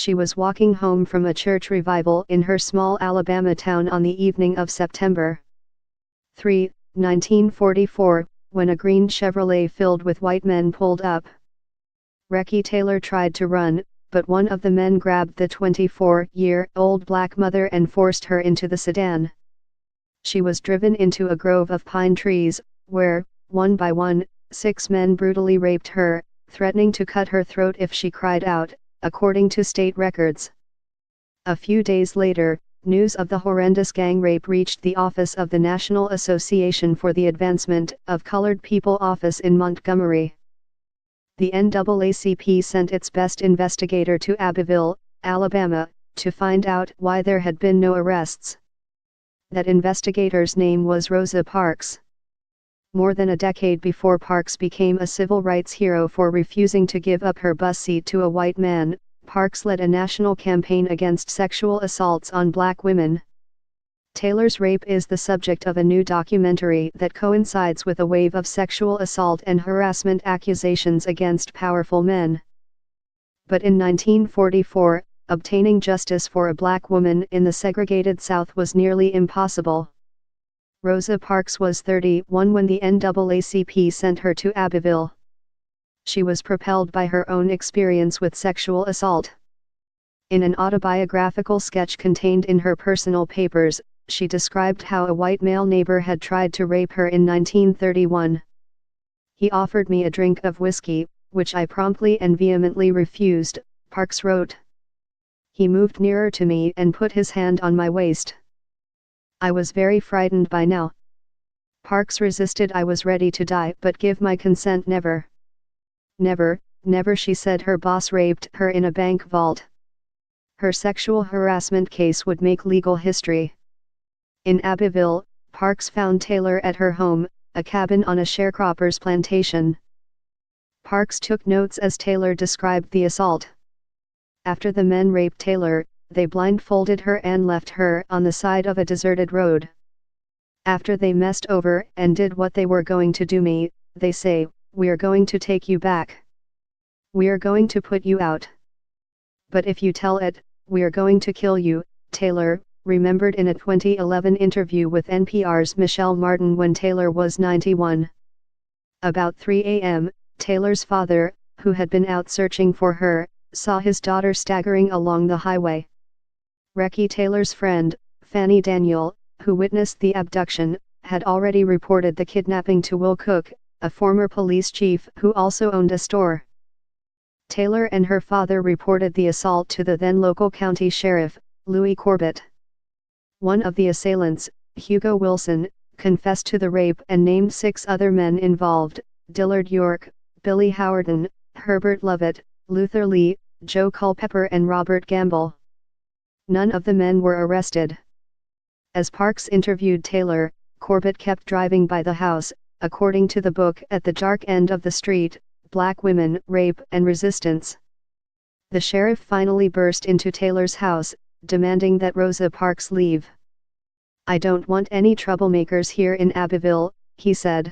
She was walking home from a church revival in her small Alabama town on the evening of September 3, 1944, when a green Chevrolet filled with white men pulled up. Recky Taylor tried to run, but one of the men grabbed the 24-year-old black mother and forced her into the sedan. She was driven into a grove of pine trees, where, one by one, 6 men brutally raped her, threatening to cut her throat if she cried out, according to state records. A few days later, news of the horrendous gang rape reached the office of the National Association for the Advancement of Colored People office in Montgomery. The NAACP sent its best investigator to Abbeville, Alabama, to find out why there had been no arrests. That investigator's name was Rosa Parks. More than a decade before Parks became a civil rights hero for refusing to give up her bus seat to a white man, Parks led a national campaign against sexual assaults on black women. Taylor's rape is the subject of a new documentary that coincides with a wave of sexual assault and harassment accusations against powerful men. But in 1944, obtaining justice for a black woman in the segregated South was nearly impossible. Rosa Parks was 31 when the NAACP sent her to Abbeville. She was propelled by her own experience with sexual assault. In an autobiographical sketch contained in her personal papers, she described how a white male neighbor had tried to rape her in 1931. He offered me a drink of whiskey, which I promptly and vehemently refused, Parks wrote. He moved nearer to me and put his hand on my waist. I was very frightened by now. Parks resisted. I was ready to die, but give my consent never. Never, never, she said. Her boss raped her in a bank vault. Her sexual harassment case would make legal history. In Abbeville, Parks found Taylor at her home, a cabin on a sharecropper's plantation. Parks took notes as Taylor described the assault. After the men raped Taylor, they blindfolded her and left her on the side of a deserted road. After they messed over and did what they were going to do me, they say, "We're going to take you back. We're going to put you out. But if you tell it, we're going to kill you," Taylor remembered in a 2011 interview with NPR's Michelle Martin when Taylor was 91. About 3 a.m., Taylor's father, who had been out searching for her, saw his daughter staggering along the highway. Recky Taylor's friend, Fanny Daniel, who witnessed the abduction, had already reported the kidnapping to Will Cook, a former police chief who also owned a store. Taylor and her father reported the assault to the then local county sheriff, Louis Corbett. One of the assailants, Hugo Wilson, confessed to the rape and named 6 other men involved: Dillard York, Billy Howardon, Herbert Lovett, Luther Lee, Joe Culpepper and Robert Gamble. None of the men were arrested. As Parks interviewed Taylor, Corbett kept driving by the house, according to the book At the Dark End of the Street, Black Women, Rape and Resistance. The sheriff finally burst into Taylor's house, demanding that Rosa Parks leave. "I don't want any troublemakers here in Abbeville," he said.